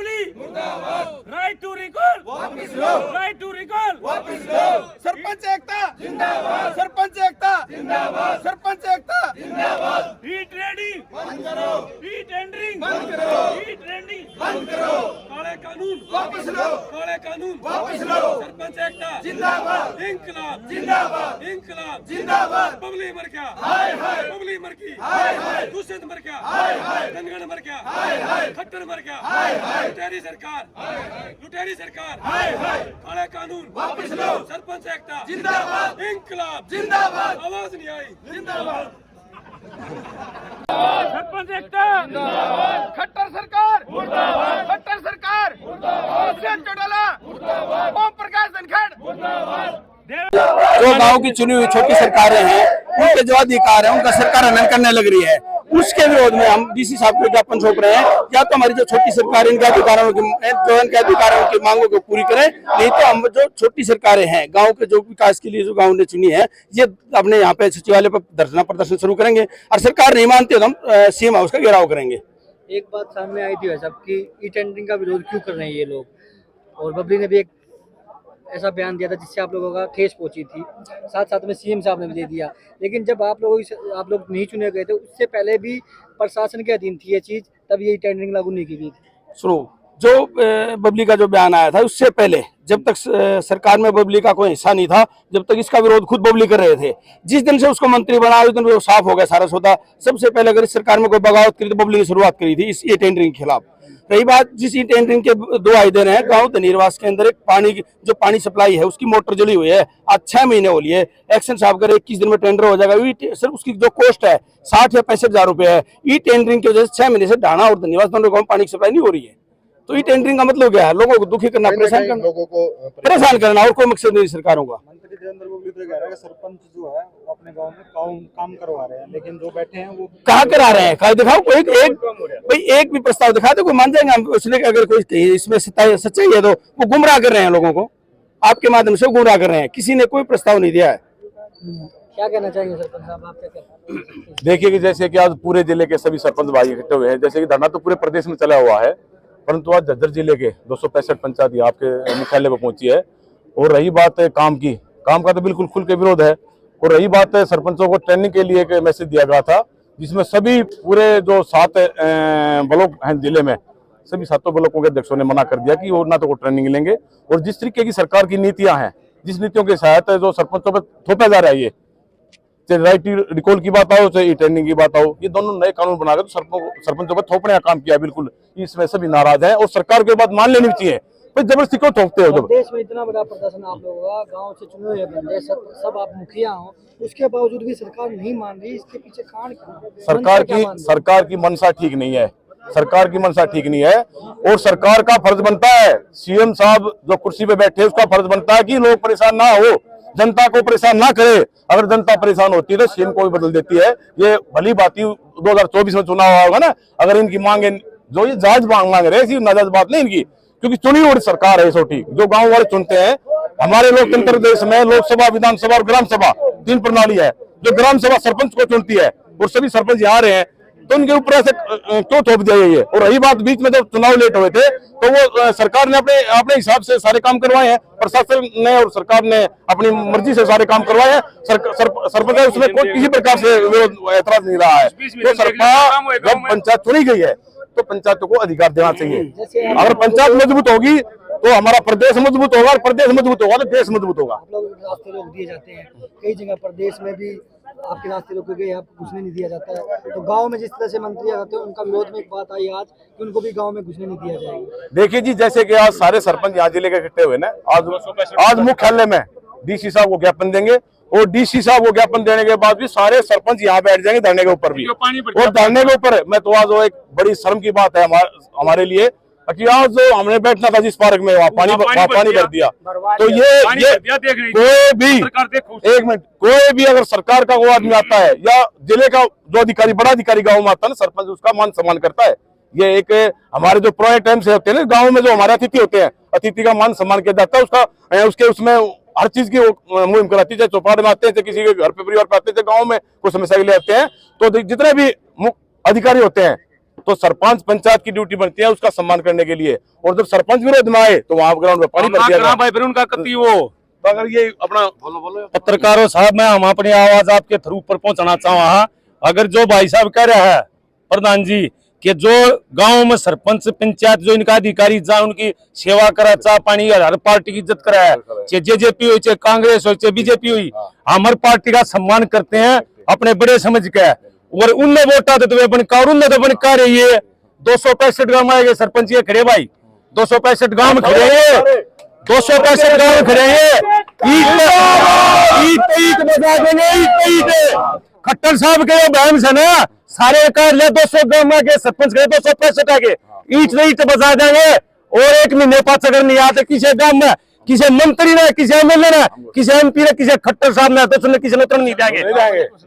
Babli right to recall वापस लो, right to recall वापस लो। सरपंच एकता जिंदाबाद, सरपंच एकता जिंदाबाद, सरपंच एकता जिंदाबाद। ई ट्रेडिंग बंद करो, ई टेंडरिंग बंद करो, ई ट्रेडिंग बंद करो, काले कानून वापस लो, काले कानून वापस लो। सरपंच एकता जिंदाबाद, इंकलाब जिंदाबाद, इंकलाब जिंदाबाद। बबली मर गया, हाय हाय, बबली मर गई, हाय हाय, दुष्यंत मर गया, हाय हाय, धनगढ़ मर गया, हाय हाय, खट्टर मर गया, हाय हाय, लुटेरी सरकार, लुटेरी सरकार, हाय हाय, काले कानून वापस लो। सरपंच एकता जिंदाबाद, इंकलाब जिंदाबाद, आवाज नहीं आई। जिंदाबाद, सरपंच एकता खट्टर सरकार मुर्दाबाद, खट्टर सरकार मुर्दाबाद, दुष्यंत चौटाला मुर्दाबाद, ओम प्रकाश धनखड़ मुर्दाबाद। जो गांव की चुनी हुई छोटी सरकारें हैं उनके जो अधिकार है उनका सरकार हनन करने लग रही है, उसके विरोध में हम डीसी साहब को ज्ञापन सौंप रहे हैं। या तो हमारी जो छोटी सरकार इनके अधिकारों की मांगों को पूरी करें, नहीं तो हम जो छोटी सरकारें हैं गांव के जो विकास के लिए जो गांव ने चुनी है ये अपने यहाँ पे सचिवालय पर धरना प्रदर्शन शुरू करेंगे और सरकार नहीं मानती तो हम सीएम हाउस का घेराव करेंगे। एक बात सामने आई थी वैसा कि ई टेंडरिंग का विरोध क्यों कर रहे हैं ये लोग, और बबली ने भी एक ऐसा बयान दिया था जिससे आप लोगों का ठेस पहुंची थी, साथ साथ में सीएम साहब ने भी दे दिया। लेकिन जब आप लोग नहीं चुने गए थे उससे पहले भी प्रशासन के अधीन थी ये चीज, तब ये टेंडरिंग लागू नहीं की गई थी। सुनो, जो बबली का जो बयान आया था उससे पहले जब तक सरकार में बबली का कोई हिस्सा नहीं था, जब तक इसका विरोध खुद बबली कर रहे थे, जिस दिन से उसको मंत्री बना उस दिन वो साफ हो गया सारा सौदा। सबसे पहले अगर इस सरकार में कोई बगावत करी तो बबली ने शुरुआत करी थी इस ये टेंडरिंग के खिलाफ। रही बात जिस ई टेंडरिंग के दो आइडे हैं, गांव धनीरवास के अंदर एक पानी सप्लाई है उसकी मोटर जली हुई है, आज 6 महीने हो लिए। एक्शन साहब कर 21 दिन में टेंडर हो जाएगा, सिर्फ उसकी जो कॉस्ट है 60 या 65,000 रुपए है। ई टेंडरिंग की वजह से 6 महीने से ढाणा और धनीरवास दोनों गाँव पानी की सप्लाई नहीं हो रही है। तो ई टेंडरिंग का मतलब क्या है? लोगों को दुखी करना, परेशान करना, लोगों को परेशान करना, और कोई मकसद नहीं सरकारों का। मंत्री देवेंद्र बबली तो कह रहा है कि सरपंच जो है वो अपने गांव में काम करवा रहे हैं, लेकिन जो बैठे हैं वो कहाँ करा रहे हैं? कहा दिखाओ कोई एक भी प्रस्ताव दिखा दो, कोई मान जाएंगे हम। इसलिए अगर कोई इसमें सच्चाई है तो वो गुमराह कर रहे हैं लोगों को, आपके माध्यम से गुमराह कर रहे हैं। किसी ने कोई प्रस्ताव नहीं दिया है। क्या कहना चाहेंगे सरपंच साहब, आप क्या कहते हैं? देखिए कि जैसे कि आज पूरे जिले के सभी सरपंच भाई इकट्ठे हुए हैं, जैसे कि धरना तो पूरे प्रदेश में चला हुआ है, परंतु आज झज्जर जिले के 265 पंचायत यहाँ आपके मुख्यालय पर पहुंची है। और रही बात है काम का तो बिल्कुल खुल के विरोध है। और रही बात है सरपंचों को ट्रेनिंग के लिए एक मैसेज दिया गया था, जिसमें सभी पूरे जो 7 ब्लॉक हैं जिले में, सभी 7 ब्लॉकों के अध्यक्षों ने मना कर दिया कि वो ना तो ट्रेनिंग लेंगे। और जिस तरीके की सरकार की नीतियां हैं, जिस नीतियों की सहायता जो सरपंचों पर थोपा जा रहा है, ये चाहे राइट रिकॉल की बात आओ चाहे ई टेंडरिंग की बात आओ, ये दोनों नए कानून बनाकर सरपंचों पर थोपने का काम किया। बिल्कुल इसमें सभी नाराज हैं और सरकार के बात मान लेनी चाहिए। फिर जबरदस्ती क्यों थोपते हो? देश में इतना बड़ा प्रदर्शन आप लोगों का, गांव से चुने हुए बंदे सब आप मुखिया हो, उसके बावजूद भी सरकार नहीं मान रही, इसके पीछे कारण क्या? सरकार की मंशा ठीक नहीं है, सरकार की मंशा ठीक नहीं है। और सरकार का फर्ज बनता है, सीएम साहब जो कुर्सी पे बैठे उसका फर्ज बनता है कि लोग परेशान ना हो, जनता को परेशान ना करे। अगर जनता परेशान होती है तो सीएम को भी बदल देती है। ये भली बात ही 2024 में चुनाव होगा ना, अगर इनकी मांगे जो ये जायज मांग रहे हैं, नाजायज बात नहीं इनकी, क्योंकि चुनी हुई सरकार है छोटी, जो गांव वाले चुनते हैं। हमारे लोकतंत्र देश में लोकसभा, विधानसभा और ग्राम सभा 3 प्रणाली है। जो ग्राम सभा सरपंच को चुनती है और सभी सरपंच यहाँ रहे हैं, तो उनके ऊपर ऐसे क्यों थोप दिया ये? और रही बात बीच में जब चुनाव लेट हुए थे तो वो सरकार ने अपने हिसाब से सारे काम करवाए हैं, प्रशासन ने और सरकार ने अपनी मर्जी से सारे काम करवाए हैं। सरपंच उसमें कोई किसी प्रकार से एतराज नहीं रहा है। तो सरकार जब पंचायत चुनी गई है तो पंचायतों को अधिकार देना चाहिए। अगर पंचायत मजबूत होगी तो हमारा प्रदेश मजबूत होगा, और प्रदेश मजबूत होगा तो देश मजबूत होगा। आप लोग रास्ते रोक दिए जाते हैं, कई जगह प्रदेश में भी आपके रास्ते रोके गए, आप घुसने नहीं दिया जाता है। तो गांव में जिस तरह से मंत्री आते हैं उनका विरोध में एक बात आई आज कि उनको भी गांव में घुसने नहीं दिया जाएगा। देखिए जी, जैसे कि आज सारे सरपंच यहाँ जिले के इकट्ठे हुए ना, आज मुख्यालय में डीसी साहब को ज्ञापन देंगे, और डीसी साहब को ज्ञापन देने के बाद भी सारे सरपंच यहाँ बैठ जाएंगे धरने के ऊपर भी। और धरने के ऊपर मैं तो आज वो एक बड़ी शर्म की बात है हमारे लिए कि आज जो हमने बैठना था जिस पार्क में, वहाँ पानी भर दिया। तो ये कोई भी एक मिनट, कोई भी अगर सरकार का वो आदमी आता है या जिले का जो अधिकारी, बड़ा अधिकारी गाँव में आता है ना, सरपंच उसका मान सम्मान करता है। ये एक हमारे जो प्रोजेक्ट टाइम से होते हैं ना गाँव में, जो हमारे अतिथि होते हैं, अतिथि का मान सम्मान किया जाता है। उसका उसमें हर चीज की मुहिम कराती है, चाहे चौपाट में आते हैं, चाहे किसी के घर पे परिवार पे आते हैं, गाँव में कुछ समस्या के लिए आते हैं। तो जितने भी अधिकारी होते हैं तो सरपंच पंचायत की ड्यूटी बनती है उसका सम्मान करने के लिए, और जब सरपंच विरोध में आए तो वहां ग्राउंड में पानी भर दिया गया। भाई फिर उनका कति वो अगर ये अपना पत्रकारों साहब, मैं हम अपनी आवाज आपके थ्रू पर पहुंचाना चाहूँ। अगर जो भाई साहब कह रहे हैं प्रधान जी कि जो गांव में सरपंच पंचायत जो इनका अधिकारी जा उनकी सेवा करा, चाह पानी हर पार्टी की इज्जत करा है, चाहे जेजेपी हो, चाहे कांग्रेस हो, चाहे बीजेपी हुई, हम हर पार्टी का सम्मान करते हैं अपने बड़े समझ के। और उनने वोटा देते हुए बनका, और उनने तो बनका रही है 265 गांव आएंगे सरपंच ये खड़े भाई, 265 गांव में खड़े हैं, 265 गांव में खड़े हैं, ईट बजा देंगे, ईट खट्टर साहब के बहन से ना सारे कर ले 200 गांव के सरपंच गए 265 आगे ईट बजा देंगे। और 1 महीने पास अगर नहीं आते किसी गांव में, किसी मंत्री ने, किसी एमएलए ने, किसी एमपी ने, किसी खट्टर साहब ने, तो किसी ने उतर नहीं देंगे।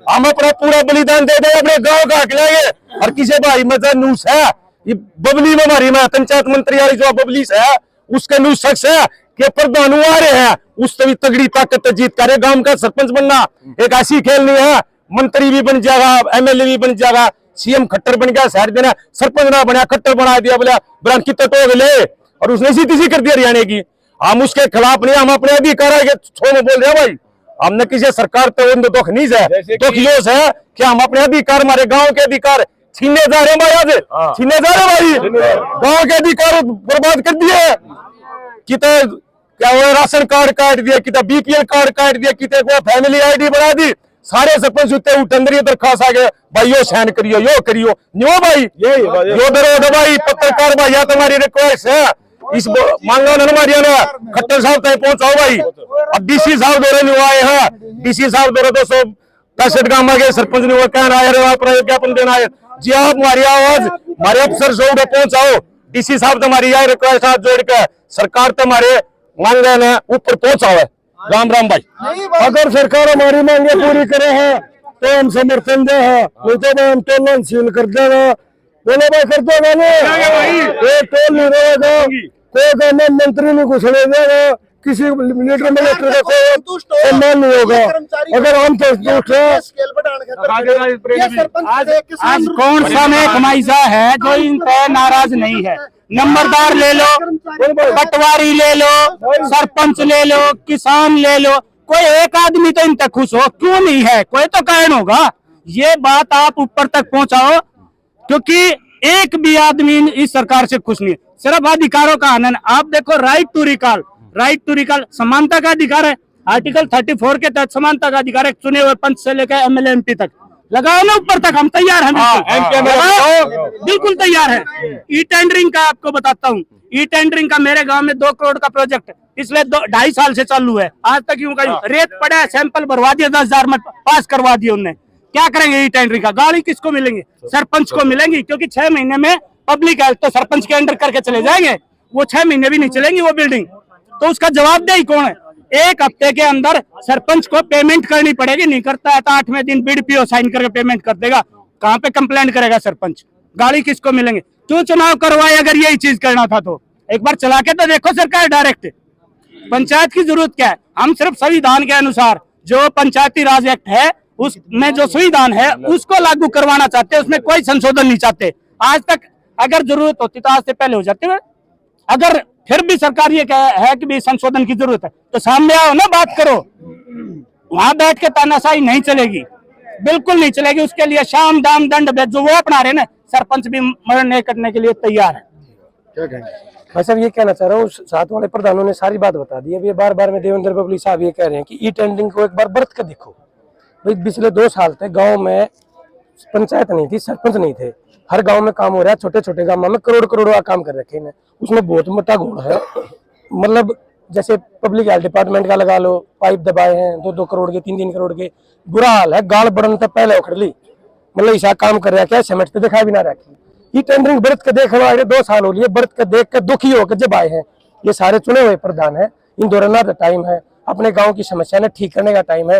हम अपना पूरा बलिदान दे देंगे, अपने गांव का हक लेंगे। और किसी भाई मजा न्यूज है ये बबली में हमारी में पंचायत मंत्री वाली जो बबली है उसका न्यूज शख्स है कि प्रधान आ रहे हैं, उससे भी तगड़ी ताकत जीत करे। गांव का सरपंच बनना एक ऐसी खेल नहीं है, मंत्री भी बन जाएगा, एमएलए भी बन जाएगा, सीएम खट्टर बन गया, शहर देना सरपंच ना बना खट्टर बना दिया, बोला ब्रांड कितना तो ले, और उसने सीधी कर दिया हरियाणा की। हम उसके खिलाफ नहीं, हम अपने अधिकार के थ्रू में बोल रहे हैं भाई। हमने किसी सरकार तो दुख नहीं है, दुख यो है कि हम अपने अधिकार, हमारे गांव के अधिकार छीनने जा रहे हैं भाई, आज छीनने जा रहे हैं भाई, गांव के अधिकार बर्बाद कर दिए। कितने क्या हुआ, राशन कार्ड काट दिया, कितना बीपीएल कार्ड काट दिया, कितने को फैमिली आईडी बना दी, सारे सरपंच उठते उठे दरखास्त आ गए भाई यो साइन करियो, यो करियो, न्यो भाई यो दरो भाई। पत्रकार भाई या तुम्हारी रिक्वेस्ट है, इस मांगा ना हमारी ना खट्टर साहब तक पहुंचाओ भाई। अब डीसी साहब दौरे नहीं आए हैं, डीसी साहब दौरे 265 गांव में गए, सरपंच ने वो कहना है अपना ज्ञापन देना है जी, आप हमारी आवाज हमारे अफसर से पहुंचाओ। डीसी साहब तुम्हारी यह रिक्वेस्ट हाथ जोड़ के सरकार तुम्हारे मांगे ने ऊपर पहुंचाओ। राम राम भाई। अगर सरकार हमारी मांगे पूरी करे है तो हम समर्थन दे है, नहीं तो हम टोल सील कर देगा। बोलो भाई कर देगा नहीं, टोल नहीं रहेगा, कोई गवर्नमेंट मंत्री नहीं घुसने देगा, किसी लीडर मिनिस्टर का कोई सम्मान नहीं होगा। अगर हम संतुष्ट है, आज कौन सा महकमाइजा है जो इन पे नाराज नहीं है? नंबरदार ले लो, पटवारी ले लो, सरपंच ले लो, किसान ले लो, कोई एक आदमी तो इन तक खुश हो क्यों नहीं है? कोई तो कारण होगा। ये बात आप ऊपर तक पहुंचाओ, क्योंकि एक भी आदमी इस सरकार से खुश नहीं है, सिर्फ अधिकारों का आनंद। आप देखो right to recall, right to recall समानता का अधिकार है, आर्टिकल 34 के तहत समानता का अधिकार है, चुने हुए पंच से लेकर एमएलए एमपी तक। लगाओ ना ऊपर तक, हम तैयार हैं, बिल्कुल तैयार है। ई टेंडरिंग का आपको बताता हूँ, ई टेंडरिंग का मेरे गांव में 2 करोड़ का प्रोजेक्ट पिछले 2.5 साल से चालू है, आज तक यूं का रेत पड़ा है, सैंपल भरवा दिया, 10,000 में पास करवा दिया उनने। क्या करेंगे ई टेंडरिंग का? गाड़ी किसको मिलेंगे? सरपंच को मिलेंगी, क्योंकि 6 महीने में पब्लिक हेल्थ तो सरपंच के अंडर करके चले जाएंगे, वो 6 महीने भी नहीं चलेंगी वो बिल्डिंग, तो उसका जवाबदेही कौन है? 1 हफ्ते के अंदर सरपंच को पेमेंट करनी पड़ेगी, नहीं करता है तो 8वें दिन बीडीपीओ साइन करके पेमेंट कर देगा। कहाँ पे कंप्लेंट करेगा सरपंच? गाड़ी किसको मिलेंगे? क्यों चुनाव करवाए अगर यही चीज करना था तो? एक बार चला के तो देखो सरकार डायरेक्ट। पंचायत की जरूरत क्या है? हम सिर्फ संविधान के अनुसार जो पंचायती राज एक्ट है उसमें जो संविधान है उसको लागू करवाना चाहते हैं, उसमें कोई संशोधन नहीं चाहते। आज तक अगर जरूरत होती तो आज से पहले हो जाती है। अगर फिर भी सरकार ये है कि भी संशोधन की जरूरत है तो सामने आओ ना, बात करो। वहां बैठ के तानाशाही नहीं चलेगी, बिल्कुल नहीं चलेगी। उसके लिए शाम दाम दंड भेद जो वो अपना रहे ना, सरपंच भी मरण नहीं करने के लिए तैयार है। मैं सब ये कहना चाह रहा हूँ, साथ वाले प्रधानों ने सारी बात बता दी। अभी बार बार में देवेंद्र बबली साहब ये कह रहे हैं कि ई टेंडरिंग को एक बार बरत कर देखो भाई। पिछले 2 साल तक गाँव में पंचायत नहीं थी, सरपंच नहीं थे, हर गांव में काम हो रहा है, छोटे छोटे गांव में करोड़ों का काम कर रखे हैं। उसमें बहुत मोटा घोड़ है, मतलब जैसे पब्लिक हेल्थ डिपार्टमेंट का लगा लो, पाइप दबाए हैं 2-2 करोड़ के, 3-3 करोड़ के, बुरा हाल है। गाल बढ़ने तक पहले उखड़ ली, मतलब ऐसा काम कर रहा है, समेटते दिखा भी ना रखी। ये टेंडरिंग बरत के देख रहा है, 2 साल हो लिए, बरत के देख के दुखी होकर जब आए हैं। ये सारे चुने हुए प्रधान है, इन दौरान टाइम है, अपने गाँव की समस्या ने ठीक करने का टाइम है,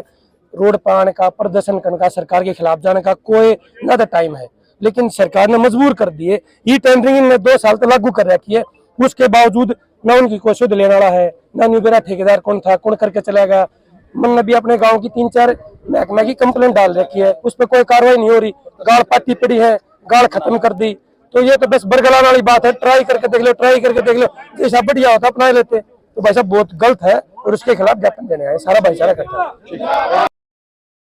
रोड पाने का, प्रदर्शन करने का, सरकार के खिलाफ जाने का कोई ना टाइम है। लेकिन सरकार ने मजबूर कर दिए। ये टेंडरिंग ने 2 साल तक लागू कर रखी है, उसके बावजूद न उनकी कोई शुद्ध लेने वाला है, न मेरा ठेकेदार कौन था, कौन करके चलेगा। मन ने भी अपने गांव की 3-4 महकमे की कंप्लेंट डाल रखी है, उस पर कोई कार्रवाई नहीं हो रही। गाड़ पाटी पड़ी है, गाड़ खत्म कर दी, तो ये तो बस बरगलाने वाली बात है। ट्राई करके देख लो, ट्राई करके देख लो, जैसा बढ़िया होता अपना लेते। तो भाई साहब बहुत गलत है और उसके खिलाफ ज्ञापन देने आए सारा भाईचारा करता है।